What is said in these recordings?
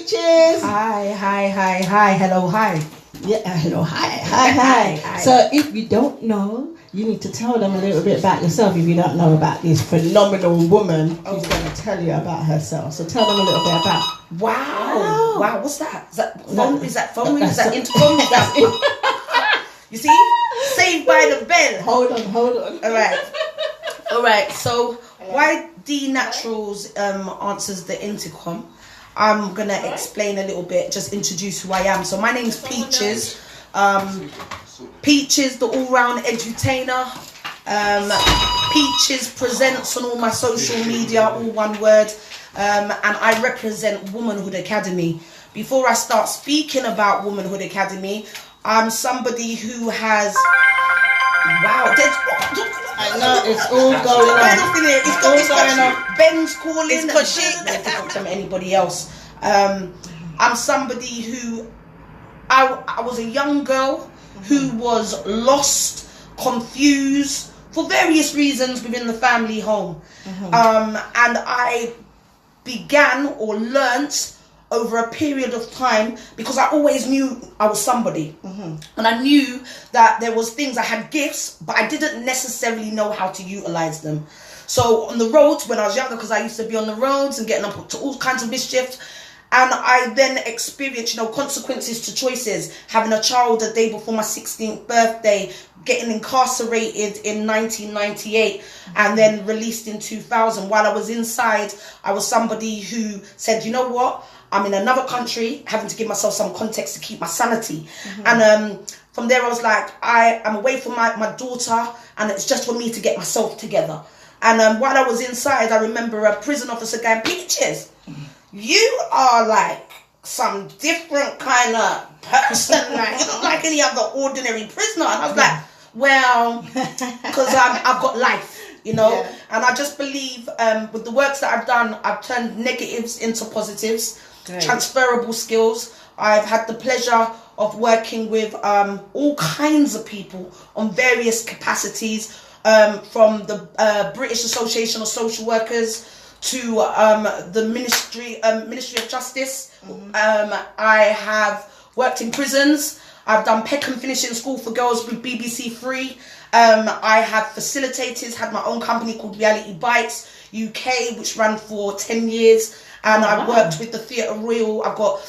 Peaches. Hi, hello, hi. Yeah, hello, hi. So if you don't know, you need to tell them a little bit about yourself. If you don't know about this phenomenal woman who's going to tell you about herself. So tell them a little bit about. Wow, what's that? Is that phone? Is that phone? Is that intercom? Is that you see? Saved by the bell. Hold on. All right. So why Dee Naturals answers the intercom? I'm going to explain a little bit, just introduce who I am. So my name's Peaches. Peaches, the all-round edutainer. Peaches presents on all my social media, all one word. And I represent Womanhood Academy. Before I start speaking about Womanhood Academy, I'm somebody who has... Wow, I know, it's all going on. It's going on. Ben's calling. It's because she didn't to anybody else. I'm somebody who I was a young girl who was lost, confused for various reasons within the family home, and I began or learnt over a period of time, because I always knew I was somebody, and I knew that there was things, I had gifts, but I didn't necessarily know how to utilize them. So on the roads when I was younger, because I used to be on the roads and getting up to all kinds of mischief, and I then experienced, consequences to choices, having a child the day before my 16th birthday, getting incarcerated in 1998 and then released in 2000. While I was inside, I was somebody who said, you know what, I'm in another country, having to give myself some context to keep my sanity. And from there I was like, I am away from my daughter, and it's just for me to get myself together. And while I was inside, I remember a prison officer going, Peaches, you are like some different kind of person. Like, you look like any other ordinary prisoner. And I was like, well, because I've got life, and I just believe with the works that I've done, I've turned negatives into positives. Great. Transferable skills. I've had the pleasure of working with all kinds of people on various capacities, from the British Association of Social Workers to the Ministry of Justice. I have worked in prisons. I've done Peckham Finishing School for Girls with BBC Three. I have facilitated, had my own company called Reality Bites UK, which ran for 10 years. And I worked with the Theatre Royal. I've got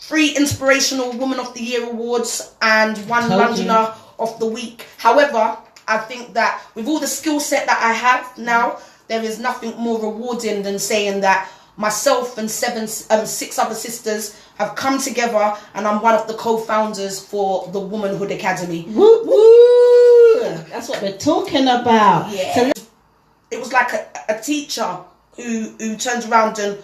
3 Inspirational Woman of the Year awards and 1 Londoner of the Week. However, I think that with all the skill set that I have now, there is nothing more rewarding than saying that myself and 6 other sisters have come together, and I'm one of the co-founders for the Womanhood Academy. Woo woo! That's what we're talking about. Yeah. So it was like a teacher who turned around and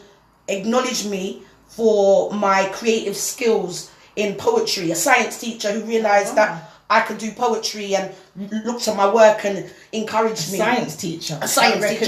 acknowledged me for my creative skills in poetry. A science teacher who realised that I could do poetry and looked at my work and encouraged me. A science teacher. A science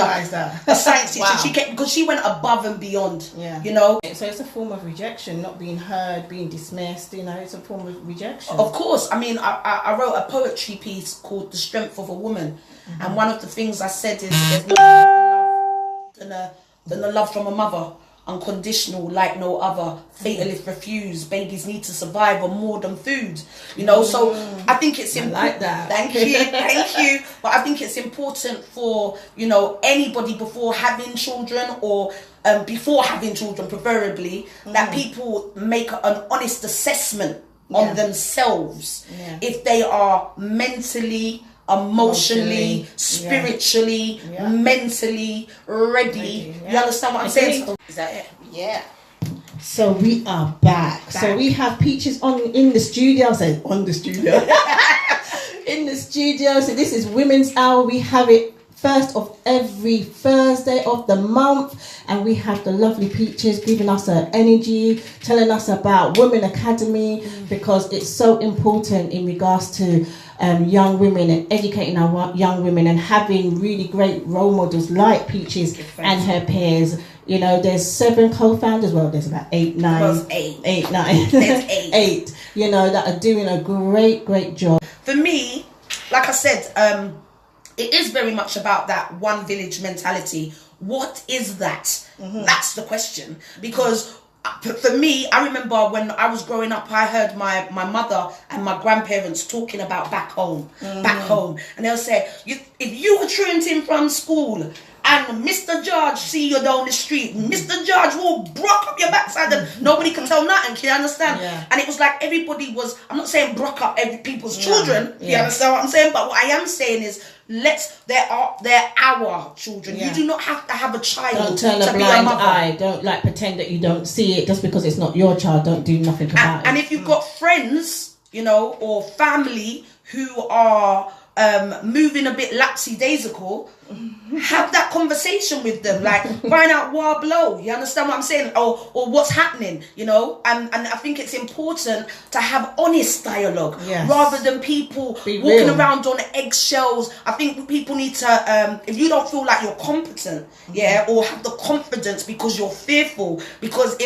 teacher. Wow. Because she went above and beyond. So it's a form of rejection, not being heard, being dismissed. It's a form of rejection. Of course. I mean, I wrote a poetry piece called "The Strength of a Woman," and one of the things I said is there's no love than the love from a mother. Unconditional, like no other, fatal if refused, babies need to survive on more than food, so I think it's important. I like that. Thank you. But I think it's important for, anybody before having children, or before having children preferably, that people make an honest assessment on themselves, if they are mentally, emotionally, spiritually, mentally ready. You understand what I'm saying? Is that it? Yeah. So we are back. So we have Peaches in the studio. In the studio. So this is Women's Hour. We have it first of every Thursday of the month, and we have the lovely Peaches giving us her energy, telling us about Women Academy, because it's so important in regards to young women and educating our young women and having really great role models like Peaches and her peers. There's 7 co-founders. Well, there's about 8, 9. Well, 8. 8, 9. There's 8. 8, that are doing a great job. For me, like I said, it is very much about that one village mentality. What is that? That's the question. Because for me, I remember when I was growing up, I heard my mother and my grandparents talking about back home, and they'll say, if you were truanting from school and Mr. George see you down the street, Mr. George will broke up your backside and nobody can tell nothing. Can you understand? Yeah. And it was like everybody was, I'm not saying broke up every people's children. You understand what I'm saying? But what I am saying is, they're our children. You do not have to have a child. Don't turn a blind eye. Don't like pretend that you don't see it just because it's not your child. Don't do nothing about it. And if you've got friends, you know, or family who are moving a bit lapsy-daisical, have that conversation with them, like find out what blow. You understand what I'm saying? Or what's happening, you know? And I think it's important to have honest dialogue rather than people walking around on eggshells. I think people need to, if you don't feel like you're competent, or have the confidence because you're fearful, because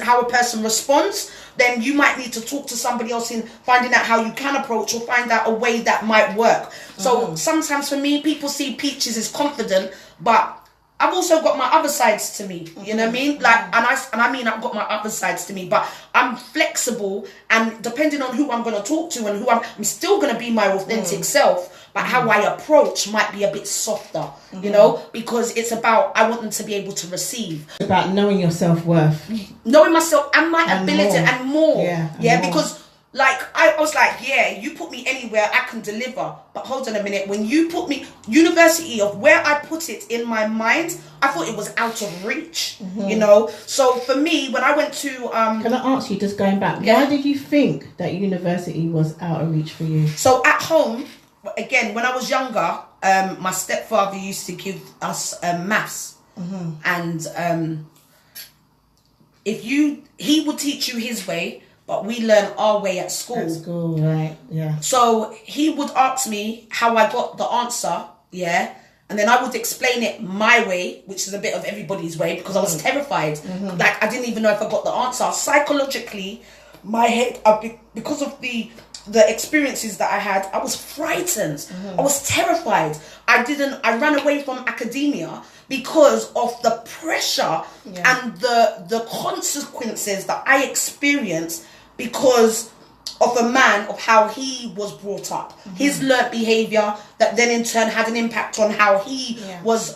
how a person responds, then you might need to talk to somebody else in finding out how you can approach or find out a way that might work. So sometimes for me, people see Peaches as confident, but I've also got my other sides to me. You know what I mean? Like, and I mean I've got my other sides to me, but I'm flexible, and depending on who I'm going to talk to and who I'm still going to be my authentic self. But how I approach might be a bit softer, you know, because it's about, I want them to be able to receive. It's about knowing your self-worth. Knowing myself and my ability more. and more. More. Because like, I was like, you put me anywhere, I can deliver. But hold on a minute, when you put me, university of where I put it in my mind, I thought it was out of reach, you know. So for me, when I went to... Can I ask you, just going back, why did you think that university was out of reach for you? So at home... Again, when I was younger, my stepfather used to give us maths, and he would teach you his way, but we learn our way at school. At school, right? Yeah. So he would ask me how I got the answer, and then I would explain it my way, which is a bit of everybody's way, because I was terrified. Like, I didn't even know if I got the answer. Psychologically, my head, because of the experiences that I had, I was frightened. I was terrified. I ran away from academia because of the pressure and the consequences that I experienced because of a man, of how he was brought up. His learnt behaviour that then in turn had an impact on how he was,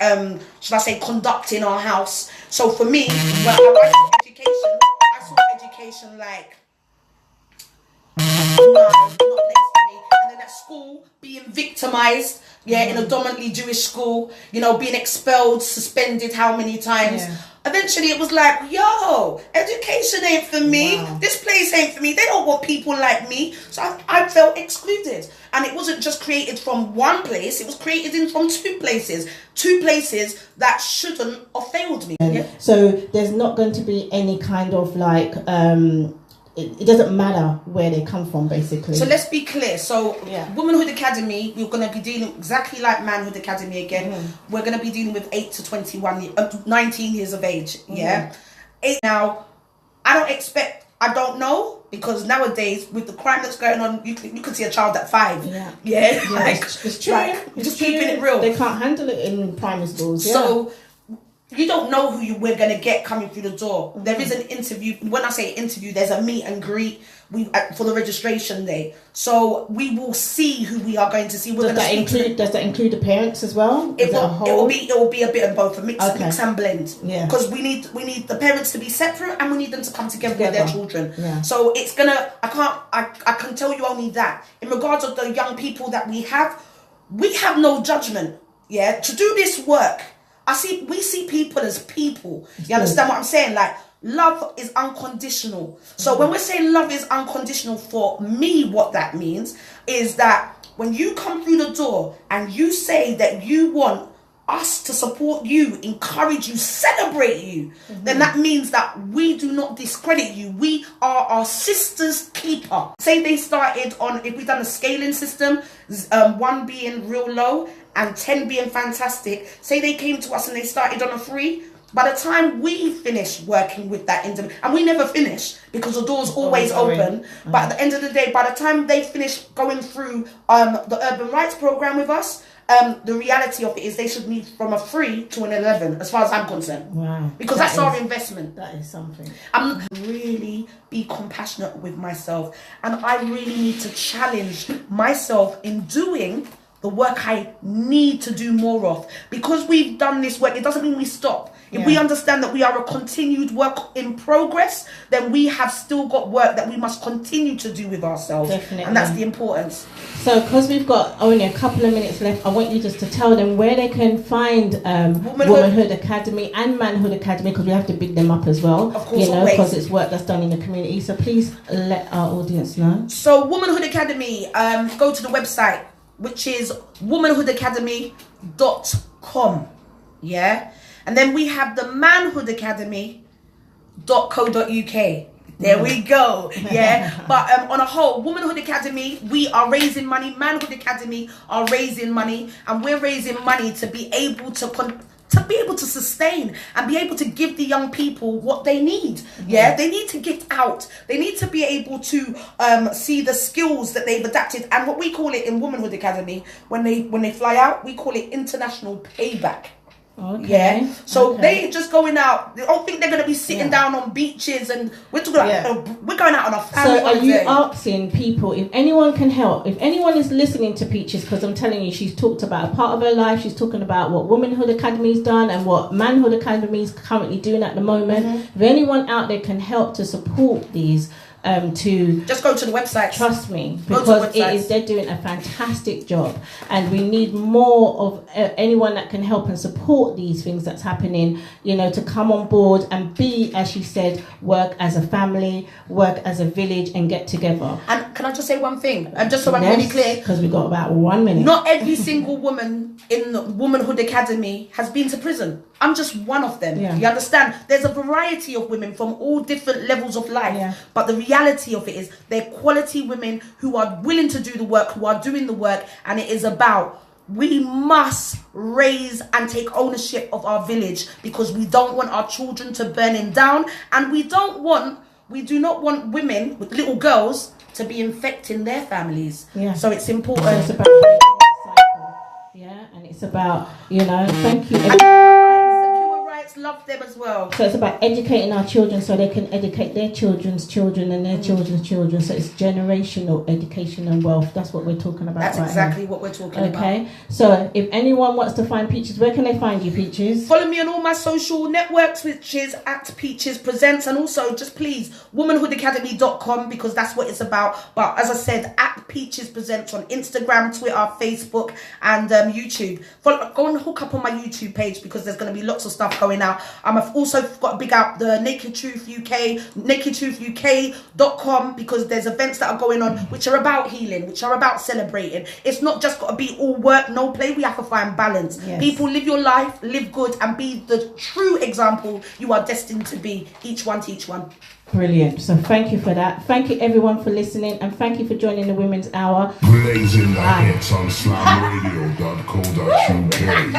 should I say, conducting our house. So for me, when I saw education like, no, not a place for me. And then at school, being victimized, in a dominantly Jewish school, you know, being expelled, suspended how many times. Eventually it was like, yo, education ain't for me. This place ain't for me. They don't want people like me. So I felt excluded. And it wasn't just created from one place, it was created from two places that shouldn't have failed me. So there's not going to be any kind of like it doesn't matter where they come from, basically. So let's be clear. So Womanhood Academy, we're going to be dealing exactly like Manhood Academy again. We're going to be dealing with 8 to 19 years of age. Now, I don't know, because nowadays with the crime that's going on, you can see a child at 5. Like, it's true. Like, just keeping it real. They can't handle it in primary schools. So you don't know who we're going to get coming through the door. There is an interview. When I say interview, there's a meet and greet for the registration day. So we will see who we are going to see. Does that include the parents as well? It will be a bit of both, a mix and blend. Because we need the parents to be separate, and we need them to come together with their children. So it's gonna. I can tell you only that. In regards of the young people that we have no judgment. To do this work. We see people as people. You understand what I'm saying? Like, love is unconditional. So when we're saying love is unconditional, for me, what that means is that when you come through the door and you say that you want us to support you, encourage you, celebrate you, then that means that we do not discredit you. We are our sister's keeper. Say they started on, if we've done a scaling system, 1 being real low and 10 being fantastic. Say they came to us and they started on a 3. By the time we finish working with that individual, and we never finish because the door's always open, but at the end of the day, by the time they finish going through the urban rights program with us, the reality of it is they should move from a 3 to an 11, as far as I'm concerned. Wow. Because that's our investment. That is something. I'm really be compassionate with myself, and I really need to challenge myself in doing the work I need to do more of. Because we've done this work, it doesn't mean we stop. If we understand that we are a continued work in progress, then we have still got work that we must continue to do with ourselves. Definitely. And that's the importance. So, because we've got only a couple of minutes left, I want you just to tell them where they can find Womanhood Academy and Manhood Academy, because we have to big them up as well. Of course, because it's work that's done in the community. So please let our audience know. So, Womanhood Academy, go to the website, which is womanhoodacademy.com. Yeah. And then we have the Manhood Academy.co.uk. There we go. Yeah. But on a whole, Womanhood Academy, we are raising money. Manhood Academy are raising money, and we're raising money to be able to sustain and be able to give the young people what they need. Yeah, they need to get out. They need to be able to see the skills that they've adapted, and what we call it in Womanhood Academy, when they fly out, we call it international payback. Okay. Yeah. So they just going out. They don't think they're going to be sitting down on beaches, and we're talking about, we're going out on a family. So are you asking people if anyone can help? If anyone is listening to Peaches, because I'm telling you, she's talked about a part of her life. She's talking about what Womanhood Academy's done and what Manhood Academy is currently doing at the moment. If anyone out there can help to support these, to just go to the website. Trust me, because they're doing a fantastic job, and we need more of anyone that can help and support these things that's happening, to come on board and be, as she said, work as a family, work as a village, and get together. And can I just say one thing, and just so I'm really clear, because we've got about 1 minute. Not every single woman in the Womanhood Academy has been to prison. I'm just one of them. You understand? There's a variety of women from all different levels of life, but the reality of it is they're quality women who are willing to do the work, who are doing the work, and it is about, we must raise and take ownership of our village, because we don't want our children to burning down, and we do not want women with little girls to be infecting their families. So it's important. So it's about and it's about, thank you. Love them as well. So it's about educating our children so they can educate their children's children and their children's children. So it's generational education and wealth. That's what we're talking about. That's exactly what we're talking about. Okay. So if anyone wants to find Peaches, where can they find you, Peaches? Follow me on all my social networks, which is at Peaches Presents, and also just please womanhoodacademy.com, because that's what it's about. But as I said, at Peaches Presents on Instagram, Twitter, Facebook, and YouTube. Go and hook up on my YouTube page, because there's going to be lots of stuff going out. I've also got to big up the Naked Truth UK, nakedtruthuk.com, because there's events that are going on which are about healing, which are about celebrating. It's not just got to be all work, no play. We have to find balance. People, live your life, live good, and be the true example you are destined to be. Each one teach one. Brilliant. So thank you for that. Thank you everyone for listening, and thank you for joining the Women's Hour. Blazing the hits on slamradio.co.uk.